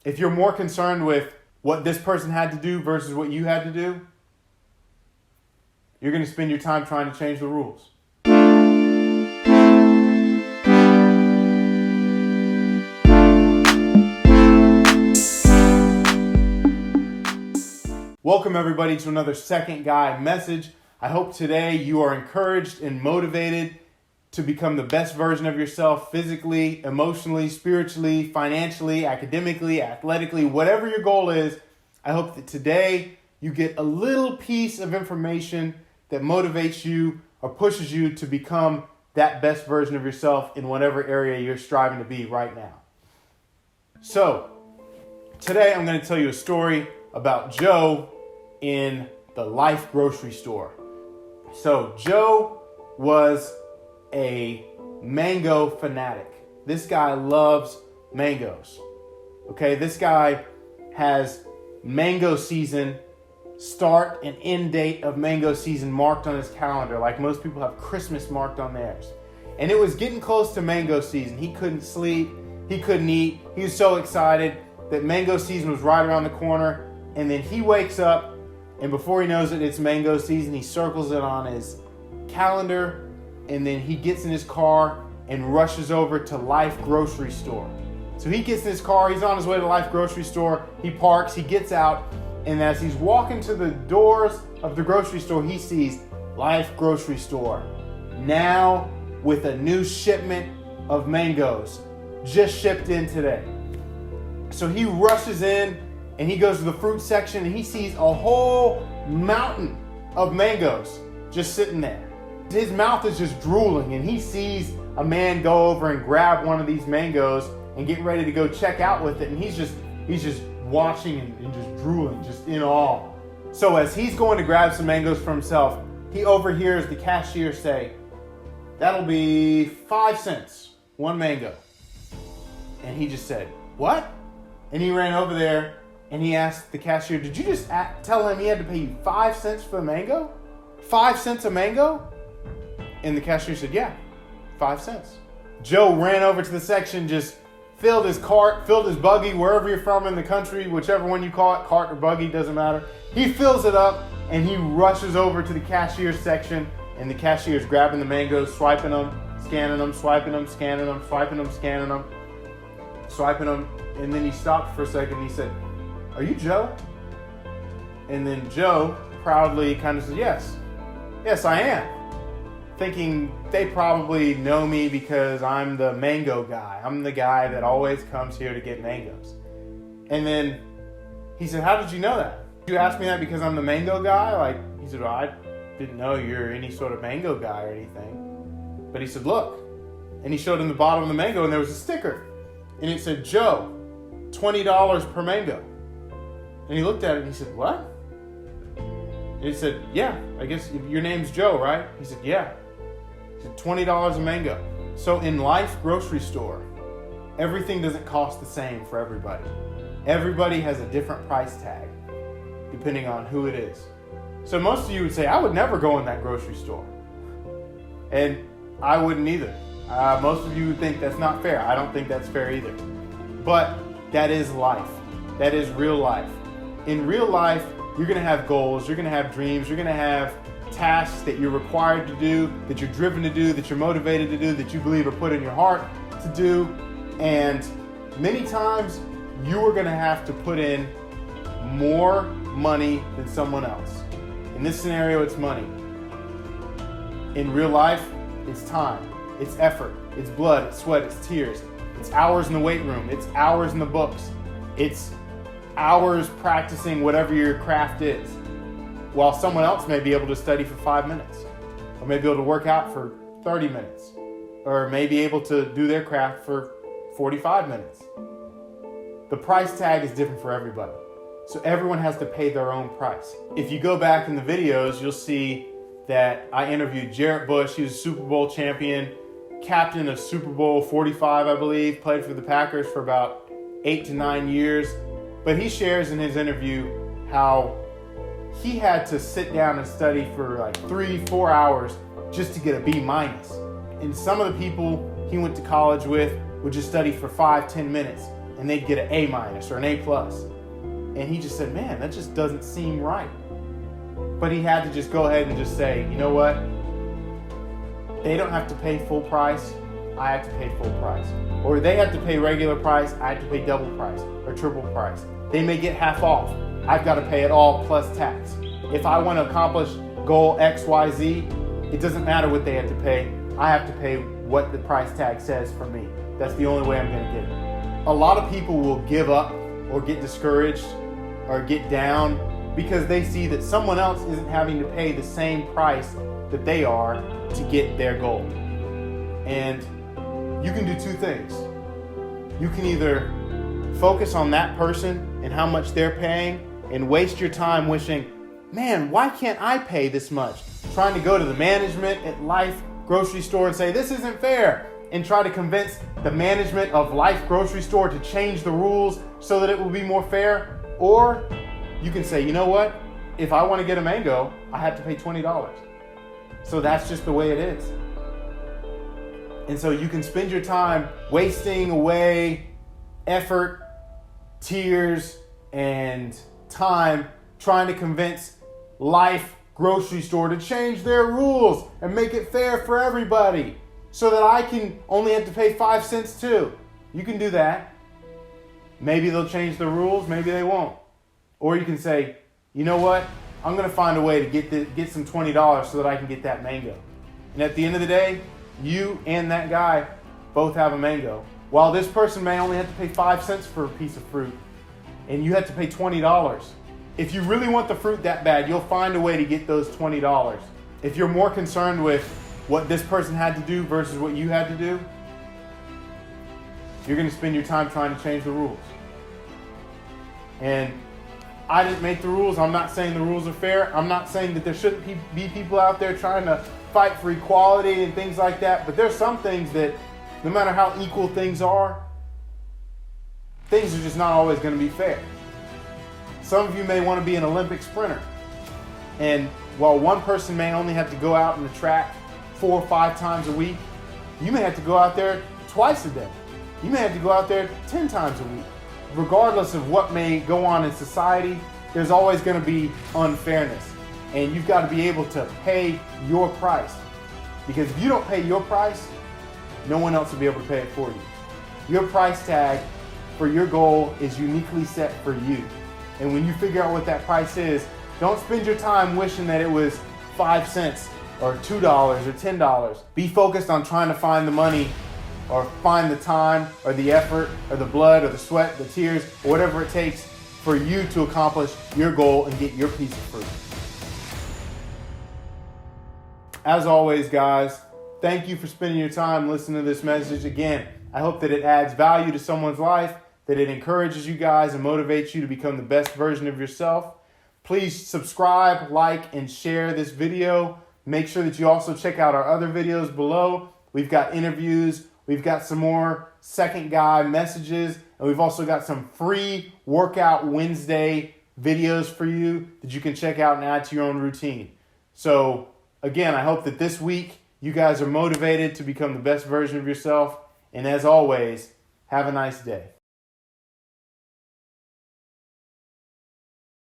if you're more concerned with what this person had to do versus what you had to do, you're going to spend your time trying to change the rules. Welcome everybody to another Second Guy message. I hope today you are encouraged and motivated to become the best version of yourself physically, emotionally, spiritually, financially, academically, athletically, whatever your goal is. I hope that today you get a little piece of information that motivates you or pushes you to become that best version of yourself in whatever area you're striving to be right now. So, today I'm going to tell you a story about Joe in the Life grocery store. So, Joe was a mango fanatic. This guy loves mangoes. Okay, this guy has mango season start and end date of mango season marked on his calendar, like most people have Christmas marked on theirs. And it was getting close to mango season. He couldn't sleep, he couldn't eat. He was so excited that mango season was right around the corner. And then he wakes up, and before he knows it, it's mango season. He circles it on his calendar, and then he gets in his car and rushes over to Life grocery store. So he gets in his car, he's on his way to Life grocery store, he parks, he gets out, and as he's walking to the doors of the grocery store, he sees Life grocery store, now with a new shipment of mangoes, just shipped in today. So he rushes in, and he goes to the fruit section, and he sees a whole mountain of mangoes just sitting there. His mouth is just drooling, and he sees a man go over and grab one of these mangoes and get ready to go check out with it, and he's just watching and just drooling, just in awe. So as he's going to grab some mangoes for himself, he overhears the cashier say, "That'll be 5 cents, one mango." And he just said, "What?" And he ran over there and he asked the cashier, "Did you just tell him he had to pay you 5 cents for the mango? 5 cents a mango?" And the cashier said, "Yeah, 5 cents. Joe ran over to the section, just filled his cart, filled his buggy, wherever you're from in the country, whichever one you call it, cart or buggy, doesn't matter. He fills it up and he rushes over to the cashier section, and the cashier's grabbing the mangoes, swiping them, scanning them, swiping them, scanning them, swiping them, scanning them, swiping them. And then he stopped for a second and he said, "Are you Joe?" And then Joe proudly kind of says, Yes, I am." Thinking they probably know me because I'm the mango guy. I'm the guy that always comes here to get mangoes. And then he said, "How did you know that? You asked me that because I'm the mango guy?" He said, "Well, I didn't know you're any sort of mango guy or anything." But he said, "Look." And he showed him the bottom of the mango, and there was a sticker. And it said, "Joe, $20 per mango." And he looked at it and he said, "What?" And he said, "Yeah, I guess your name's Joe, right?" He said, "Yeah." He said, $20 a mango. So in Life grocery store, everything doesn't cost the same for everybody. Everybody has a different price tag, depending on who it is. So most of you would say, "I would never go in that grocery store." And I wouldn't either. Most of you would think that's not fair. I don't think that's fair either. But that is life. That is real life. In real life, you're going to have goals, you're going to have dreams, you're going to have tasks that you're required to do, that you're driven to do, that you're motivated to do, that you believe are put in your heart to do. And many times you are going to have to put in more money than someone else. In this scenario, it's money. In real life, it's time, it's effort, it's blood, it's sweat, it's tears. It's hours in the weight room, it's hours in the books, it's hours practicing whatever your craft is, while someone else may be able to study for 5 minutes, or may be able to work out for 30 minutes, or may be able to do their craft for 45 minutes. The price tag is different for everybody, so everyone has to pay their own price. If you go back in the videos, you'll see that I interviewed Jarrett Bush. He was a Super Bowl champion, captain of Super Bowl 45, I believe, played for the Packers for about 8 to 9 years. But he shares in his interview how he had to sit down and study for like 3-4 hours just to get a B-. And some of the people he went to college with would just study for 5-10 minutes. and they'd get an A minus or an A plus. And he just said, man, that just doesn't seem right. But he had to just go ahead and just say, you know what? They don't have to pay full price. I have to pay full price. Or they have to pay regular price. I have to pay double price or triple price. They may get half off. I've got to pay it all plus tax. If I want to accomplish goal X, Y, Z, it doesn't matter what they have to pay. I have to pay what the price tag says for me. That's the only way I'm going to get it. A lot of people will give up or get discouraged or get down because they see that someone else isn't having to pay the same price that they are to get their goal. And you can do two things. You can either focus on that person and how much they're paying and waste your time wishing, man, why can't I pay this much? Trying to go to the management at Life Grocery Store and say, this isn't fair, and try to convince the management of Life Grocery Store to change the rules so that it will be more fair. Or you can say, you know what? If I want to get a mango, I have to pay $20. So that's just the way it is. And so you can spend your time wasting away effort, tears, and time trying to convince Life Grocery Store to change their rules and make it fair for everybody so that I can only have to pay 5 cents too. You can do that. Maybe they'll change the rules, maybe they won't. Or you can say, you know what? I'm going to find a way to get some $20 so that I can get that mango. And at the end of the day, you and that guy both have a mango. While this person may only have to pay 5 cents for a piece of fruit, and you have to pay $20. If you really want the fruit that bad, you'll find a way to get those $20. If you're more concerned with what this person had to do versus what you had to do, you're going to spend your time trying to change the rules. And I didn't make the rules. I'm not saying the rules are fair. I'm not saying that there shouldn't be people out there trying to fight for equality and things like that. But there's some things that, no matter how equal things are just not always going to be fair. Some of you may want to be an Olympic sprinter. And while one person may only have to go out in the track 4 or 5 times a week, you may have to go out there twice a day. You may have to go out there 10 times a week. Regardless of what may go on in society, there's always going to be unfairness. And you've got to be able to pay your price. Because if you don't pay your price, no one else will be able to pay it for you. Your price tag for your goal is uniquely set for you. And when you figure out what that price is, don't spend your time wishing that it was 5 cents or $2 or $10. Be focused on trying to find the money or find the time or the effort or the blood or the sweat, the tears, or whatever it takes for you to accomplish your goal and get your piece of fruit. As always, guys, thank you for spending your time listening to this message. Again, I hope that it adds value to someone's life, that it encourages you guys and motivates you to become the best version of yourself. Please subscribe, like, and share this video. Make sure that you also check out our other videos below. We've got interviews. We've got some more second guy messages. And we've also got some free Workout Wednesday videos for you that you can check out and add to your own routine. So, again, I hope that this week you guys are motivated to become the best version of yourself. And as always, have a nice day.